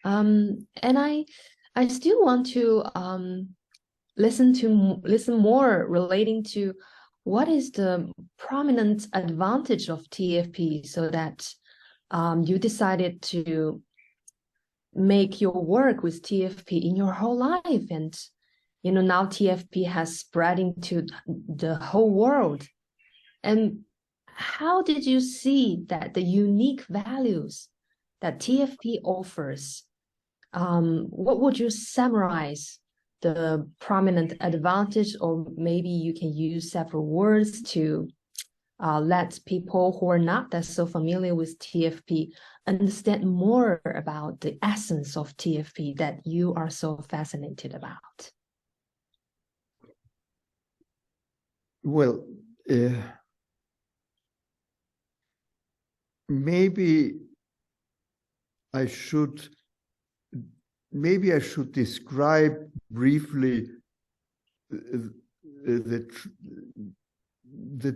And I still want to listen more relating to what is the prominent advantage of TFP, so that you decided to make your work with TFP in your whole life. And now TFP has spread into the whole world. And how did you see that the unique values that TFP offers? What would you summarize the prominent advantage, or maybe you can use several words to let people who are not that so familiar with TFP understand more about the essence of TFP that you are so fascinated about? Well, maybe I should describe briefly the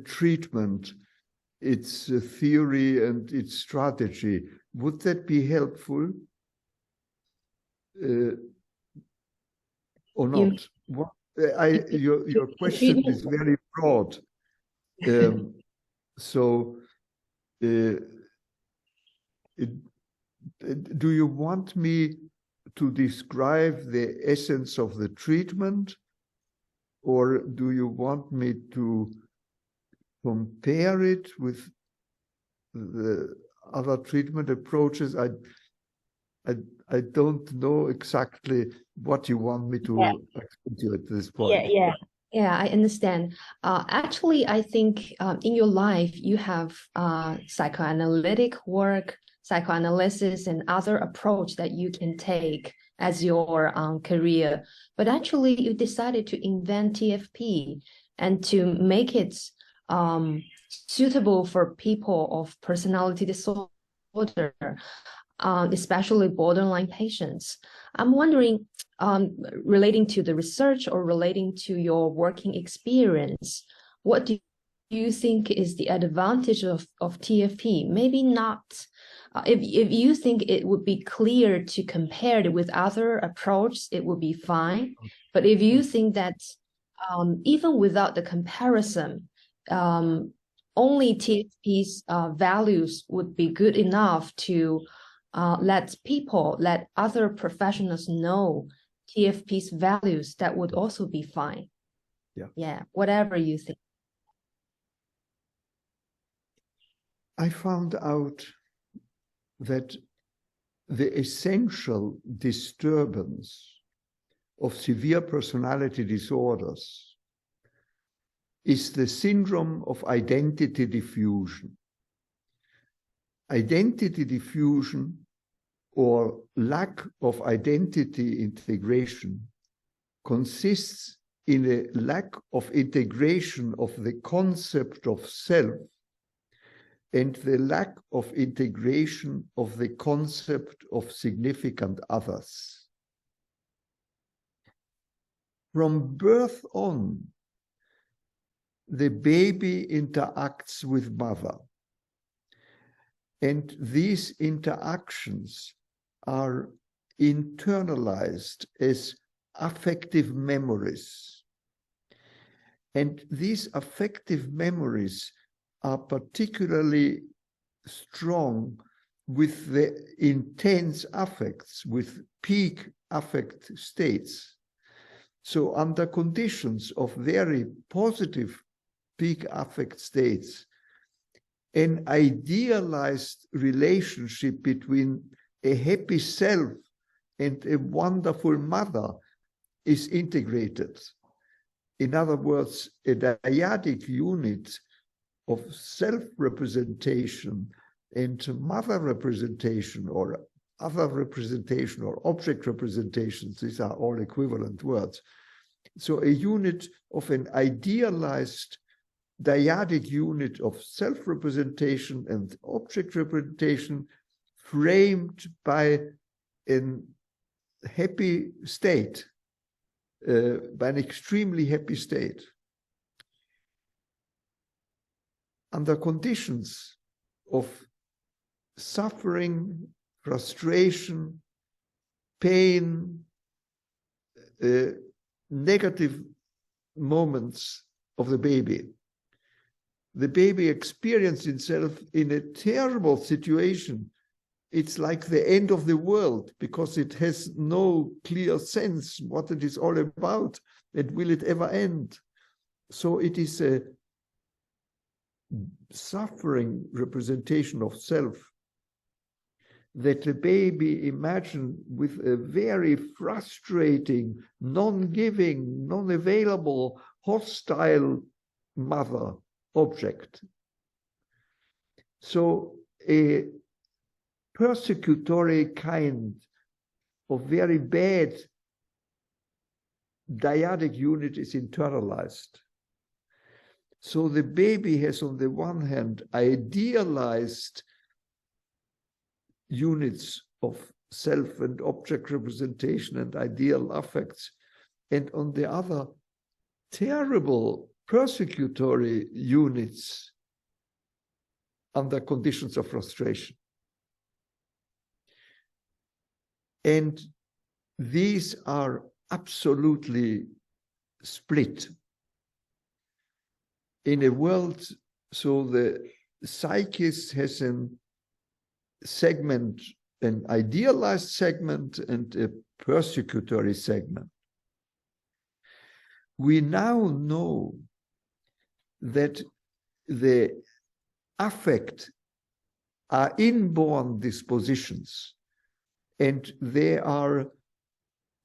treatment, its theory and its strategy. Would that be helpful or not? Your question is very broad. Do you want me to describe the essence of the treatment, or do you want me to compare it with the other treatment approaches? I don't know exactly what you want me to explain to you at this point. Yeah, I understand. Actually, I think in your life, you have psychoanalytic work, psychoanalysis, and other approach that you can take as your career. But actually, you decided to invent TFP and to make it suitable for people of personality disorder, especially borderline patients. I'm wondering, relating to the research or relating to your working experience, what do you think is the advantage of TFP? Maybe not, if you think it would be clear to compare it with other approaches, it would be fine. But if you think that even without the comparison, only TFP's values would be good enough to let other professionals know TFP's values, that would also be fine. Yeah, whatever you think. I found out that the essential disturbance of severe personality disorders is the syndrome of identity diffusion. Identity diffusion, or lack of identity integration, consists in a lack of integration of the concept of self and the lack of integration of the concept of significant others. From birth on, the baby interacts with mother, and these interactions are internalized as affective memories. And these affective memories are particularly strong with the intense affects, with peak affect states. So under conditions of very positive peak affect states, an idealized relationship between a happy self and a wonderful mother is integrated. In other words, a dyadic unit of self-representation and mother representation, or other representation, or object representations, these are all equivalent words. So a unit of an idealized dyadic unit of self-representation and object representation framed by a happy state, by an extremely happy state. Under conditions of suffering, frustration, pain, negative moments of the baby. The baby experienced itself in a terrible situation. It's like the end of the world because it has no clear sense what it is all about and will it ever end. So it is a suffering representation of self that the baby imagined with a very frustrating, non-giving, non-available, hostile mother object. So a persecutory kind of very bad dyadic unit is internalized. So the baby has, on the one hand, idealized units of self and object representation and ideal affects, and on the other, terrible persecutory units under conditions of frustration. And these are absolutely split in a world. So the psyche has a segment, an idealized segment and a persecutory segment. We now know that the affect are inborn dispositions, and there are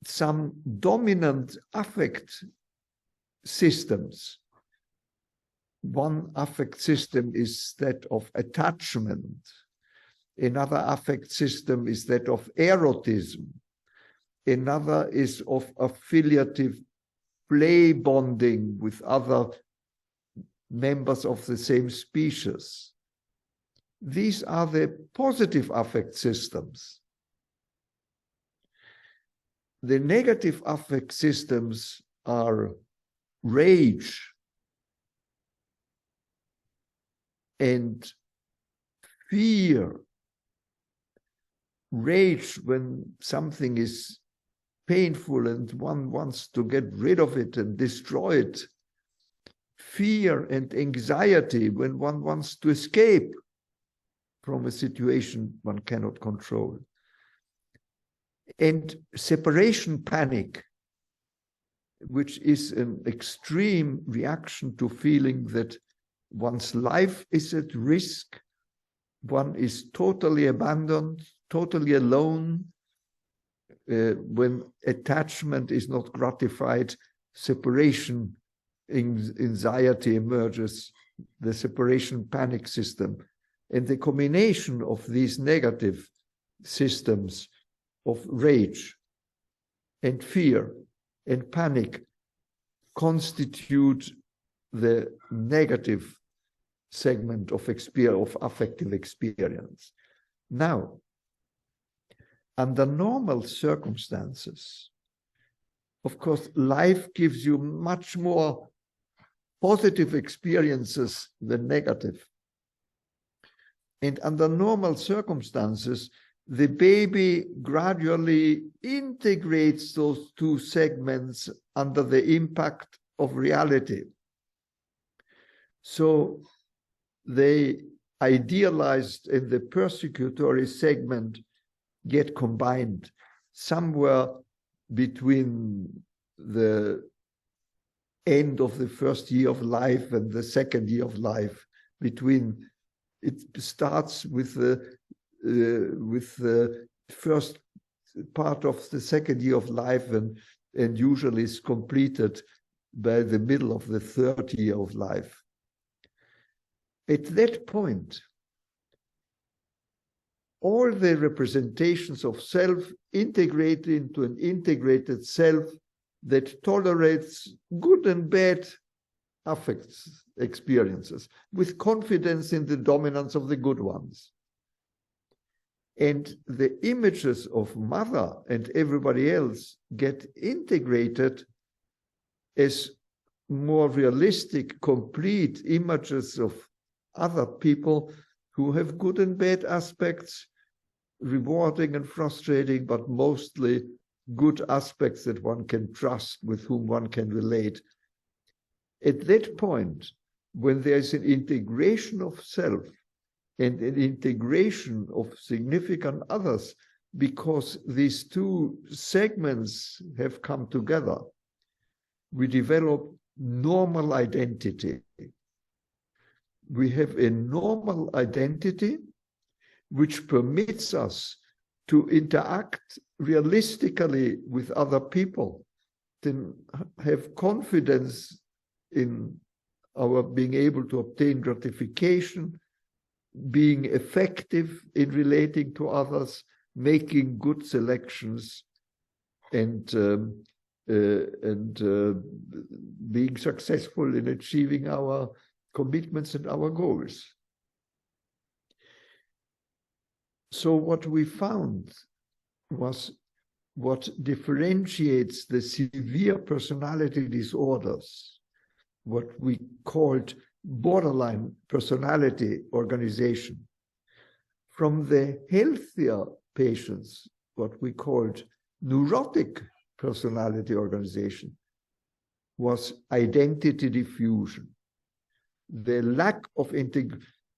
some dominant affect systems. One affect system is that of attachment. Another affect system is that of erotism. Another is of affiliative play bonding with other members of the same species. These are the positive affect systems. The negative affect systems are rage and fear. Rage when something is painful and one wants to get rid of it and destroy it. Fear and anxiety when one wants to escape from a situation one cannot control. And separation panic, which is an extreme reaction to feeling that one's life is at risk, one is totally abandoned, totally alone. When attachment is not gratified, separation anxiety emerges, the separation panic system. And the combination of these negative systems of rage and fear and panic constitute the negative segment of affective experience. Now, under normal circumstances, of course, life gives you much more positive experiences than negative. And under normal circumstances, the baby gradually integrates those two segments under the impact of reality. So they idealized in the persecutory segment get combined somewhere between the end of the first year of life and the second year of life. Between it starts with the first part of the second year of life and usually is completed by the middle of the third year of life. At that point, all the representations of self integrate into an integrated self that tolerates good and bad affects, experiences, with confidence in the dominance of the good ones. And the images of mother and everybody else get integrated as more realistic, complete images of other people who have good and bad aspects, rewarding and frustrating, but mostly good aspects that one can trust, with whom one can relate. At that point, when there's an integration of self and an integration of significant others, because these two segments have come together, we develop normal identity. We have a normal identity which permits us to interact realistically with other people, then have confidence in our being able to obtain gratification, being effective in relating to others, making good selections, and being successful in achieving our commitments and our goals. So what we found was what differentiates the severe personality disorders, what we called borderline personality organization, from the healthier patients, what we called neurotic personality organization, was identity diffusion. The lack of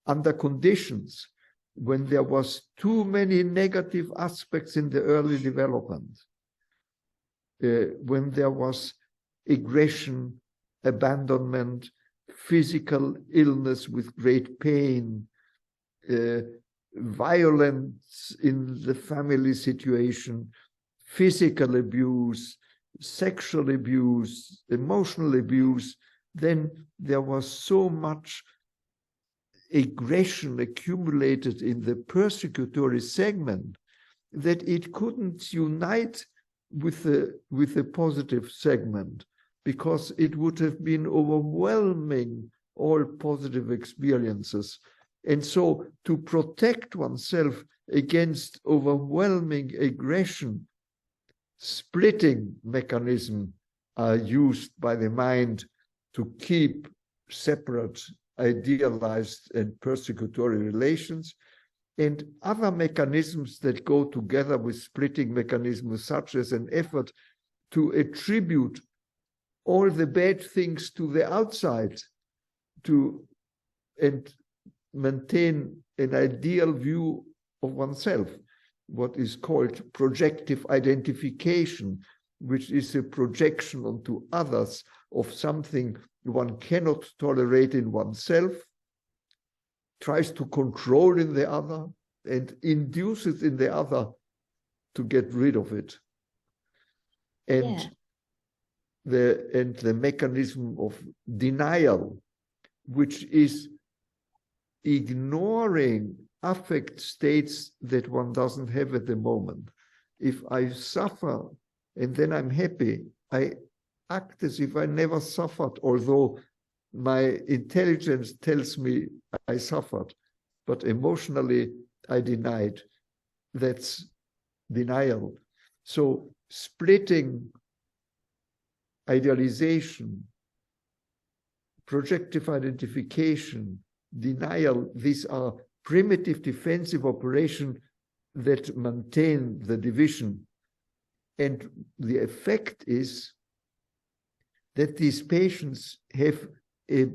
under conditions when there was too many negative aspects in the early development, when there was aggression, abandonment, physical illness with great pain, violence in the family situation, physical abuse, sexual abuse, emotional abuse, then there was so much aggression accumulated in the persecutory segment that it couldn't unite with the positive segment, because it would have been overwhelming all positive experiences. And so to protect oneself against overwhelming aggression, splitting mechanisms are used by the mind to keep separate, idealized and persecutory relations, and other mechanisms that go together with splitting mechanisms, such as an effort to attribute all the bad things to the outside, and maintain an ideal view of oneself, what is called projective identification, which is a projection onto others of something one cannot tolerate in oneself, tries to control in the other, and induces in the other to get rid of it. And the mechanism of denial, which is ignoring affect states that one doesn't have at the moment. If I suffer and then I'm happy, I act as if I never suffered, although my intelligence tells me I suffered, but emotionally I denied. That's denial. So splitting, idealization, projective identification, denial, these are primitive defensive operations that maintain the division. And the effect is that these patients have a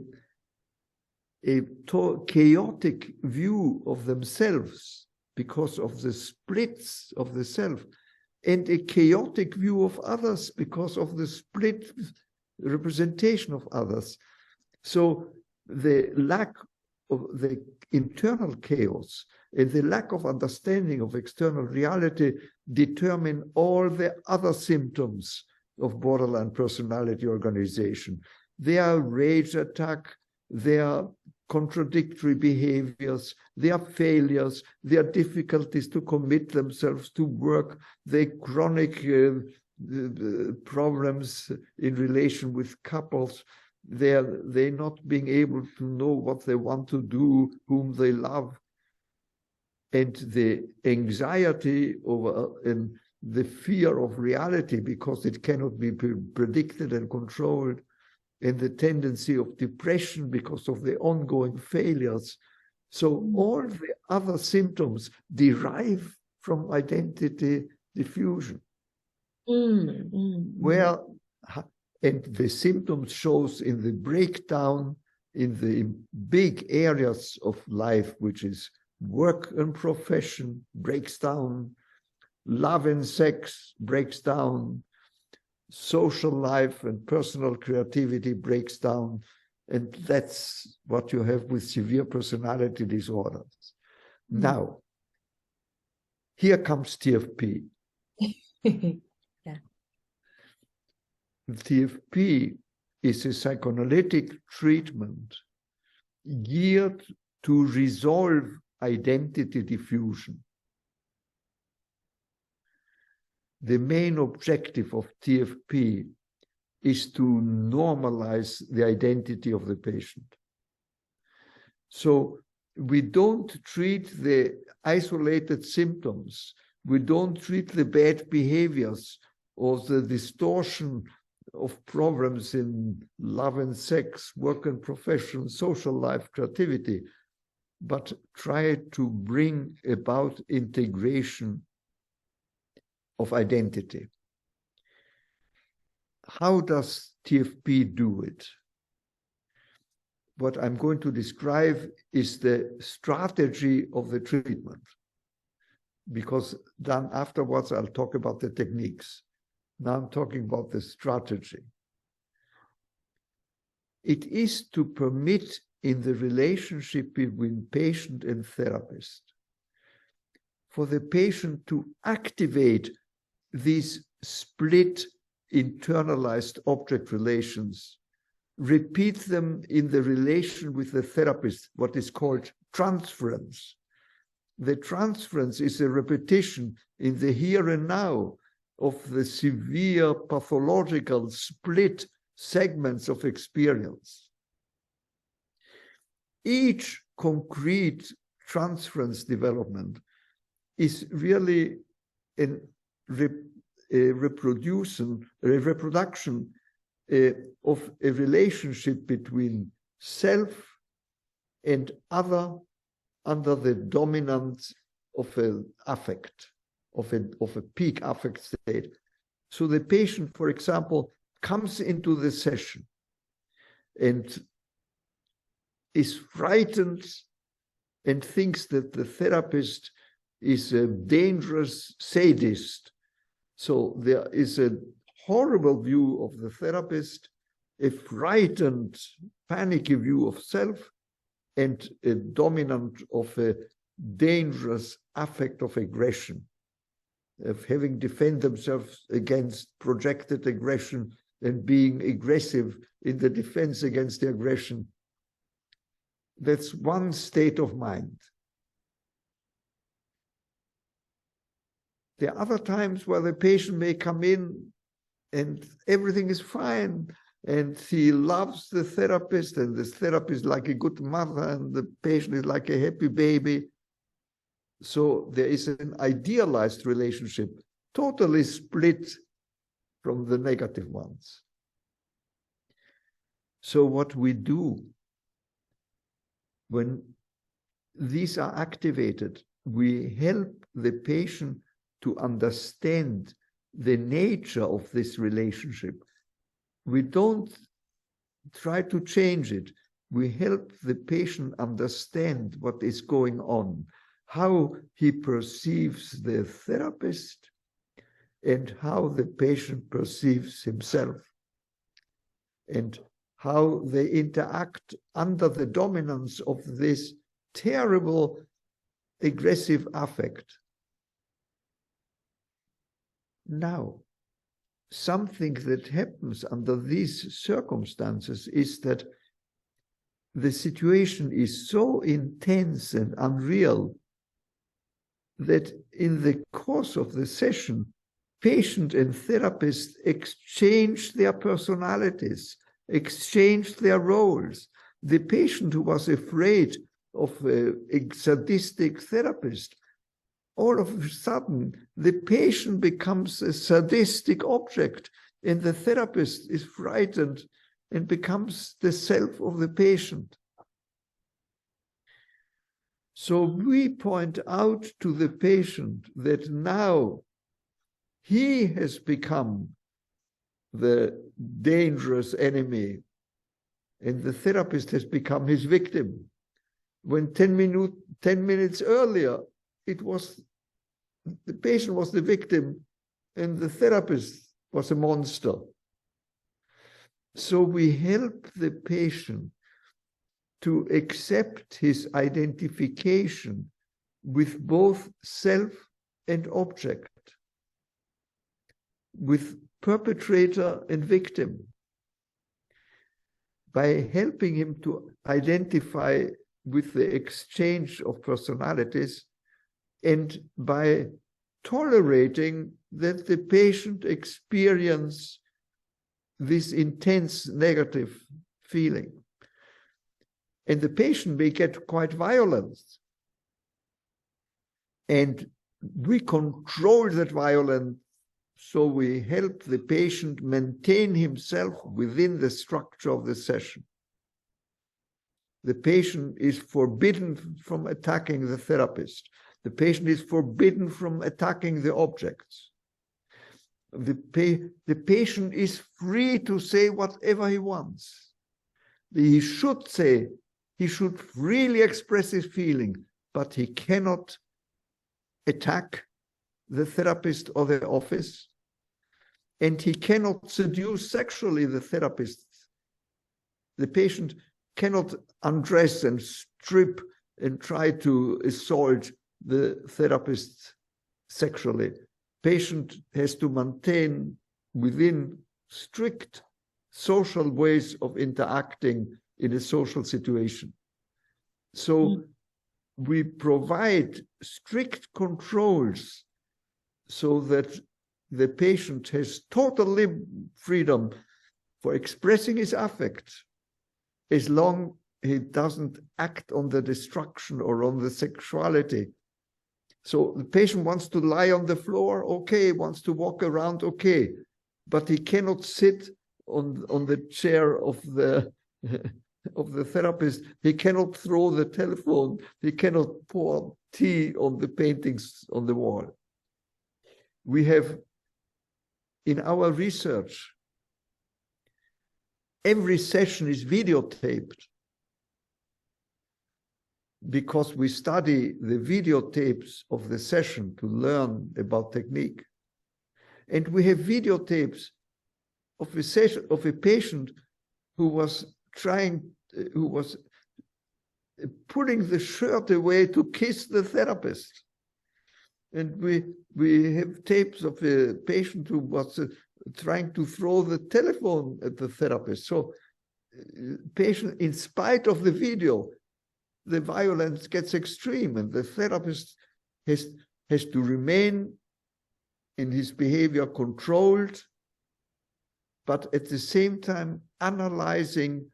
chaotic view of themselves because of the splits of the self, and a chaotic view of others because of the split representation of others. So the lack of the internal chaos and the lack of understanding of external reality determine all the other symptoms of borderline personality organization. They are rage attack, they are contradictory behaviors, they are failures, they are difficulties to commit themselves to work, they chronic problems in relation with couples, they're not being able to know what they want to do, whom they love, and the anxiety over and the fear of reality because it cannot be predicted and controlled, and the tendency of depression because of the ongoing failures. So all the other symptoms derive from identity diffusion. Mm. Where, and the symptoms shows in the breakdown in the big areas of life, which is work and profession breaks down, love and sex breaks down, social life and personal creativity breaks down. And that's what you have with severe personality disorders. Now, here comes TFP. Yeah. TFP is a psychoanalytic treatment geared to resolve identity diffusion. The main objective of TFP is to normalize the identity of the patient. So we don't treat the isolated symptoms, we don't treat the bad behaviors or the distortion of problems in love and sex, work and profession, social life, creativity, but try to bring about integration of identity. How does TFP do it? What I'm going to describe is the strategy of the treatment, because then afterwards I'll talk about the techniques. Now I'm talking about the strategy. It is to permit in the relationship between patient and therapist for the patient to activate these split internalized object relations, repeat them in the relation with the therapist, what is called transference. The transference is a repetition in the here and now of the severe pathological split segments of experience. Each concrete transference development is really a reproduction of a relationship between self and other under the dominance of an affect, of a peak affect state. So the patient, for example, comes into the session and is frightened and thinks that the therapist is a dangerous sadist. So there is a horrible view of the therapist, a frightened, panicky view of self, and a dominant of a dangerous affect of aggression, of having defend themselves against projected aggression and being aggressive in the defense against the aggression. That's one state of mind. There are other times where the patient may come in and everything is fine, and he loves the therapist, and the therapist is like a good mother, and the patient is like a happy baby. So there is an idealized relationship, totally split from the negative ones. So what we do when these are activated, we help the patient to understand the nature of this relationship. We don't try to change it. We help the patient understand what is going on, how he perceives the therapist, and how the patient perceives himself, and how they interact under the dominance of this terrible aggressive affect. Now, something that happens under these circumstances is that the situation is so intense and unreal that in the course of the session, patient and therapist exchange their personalities, exchange their roles. The patient who was afraid of a sadistic therapist, all of a sudden, the patient becomes a sadistic object, and the therapist is frightened and becomes the self of the patient. So we point out to the patient that now he has become the dangerous enemy, and the therapist has become his victim. When 10 minutes earlier, the patient was the victim and the therapist was a monster. So we help the patient to accept his identification with both self and object, with perpetrator and victim, by helping him to identify with the exchange of personalities, and by tolerating that the patient experience this intense negative feeling. And the patient may get quite violent. And we control that violence, so we help the patient maintain himself within the structure of the session. The patient is forbidden from attacking the therapist. The patient is forbidden from attacking the objects. The patient is free to say whatever he wants. He should freely express his feeling, but he cannot attack the therapist or the office, and he cannot seduce sexually the therapist. The patient cannot undress and strip and try to assault the therapist sexually. Patient has to maintain within strict social ways of interacting in a social situation. So we provide strict controls so that the patient has total freedom for expressing his affect, as long as he doesn't act on the destruction or on the sexuality. So the patient wants to lie on the floor, okay, wants to walk around, okay, but he cannot sit on the chair of the therapist. He cannot throw the telephone. He cannot pour tea on the paintings on the wall. We have, in our research, every session is videotaped, because we study the videotapes of the session to learn about technique. And we have videotapes of a session of a patient who was pulling the shirt away to kiss the therapist. And we have tapes of a patient who was trying to throw the telephone at the therapist. So patient, in spite of the video, the violence gets extreme, and the therapist has to remain in his behavior controlled, but at the same time analyzing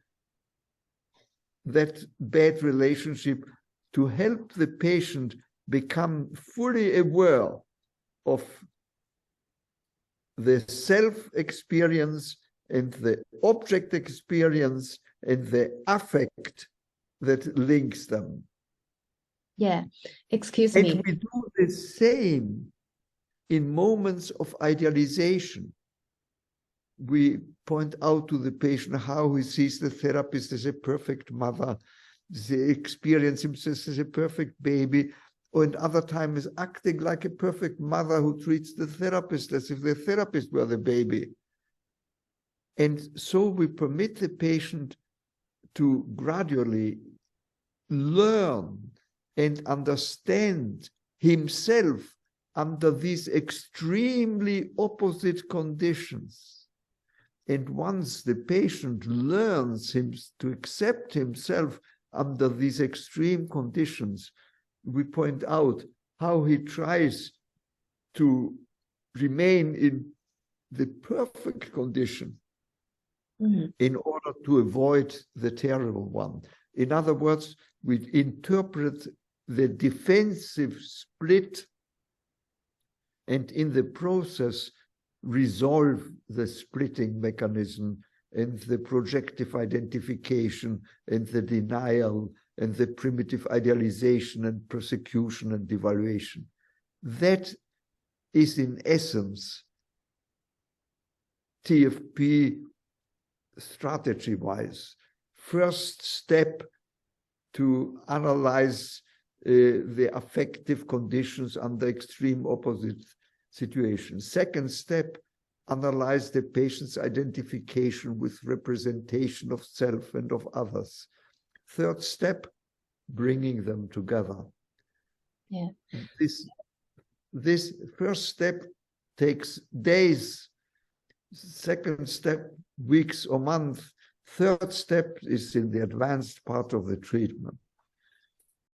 that bad relationship to help the patient become fully aware of the self-experience and the object experience and the affect that links them. Yeah, excuse and me. And we do the same in moments of idealization. We point out to the patient how he sees the therapist as a perfect mother, they experience himself as a perfect baby, or at other times acting like a perfect mother who treats the therapist as if the therapist were the baby. And so we permit the patient to gradually learn and understand himself under these extremely opposite conditions. And once the patient learns to accept himself under these extreme conditions, we point out how he tries to remain in the perfect condition in order to avoid the terrible one. In other words, we interpret the defensive split and in the process resolve the splitting mechanism and the projective identification and the denial and the primitive idealization and persecution and devaluation. That is in essence TFP strategy-wise. First step to analyze the affective conditions under extreme opposite situations. Second step, analyze the patient's identification with representation of self and of others. Third step, bringing them together. Yeah. This first step takes days. Second step, weeks or months. Third step is in the advanced part of the treatment.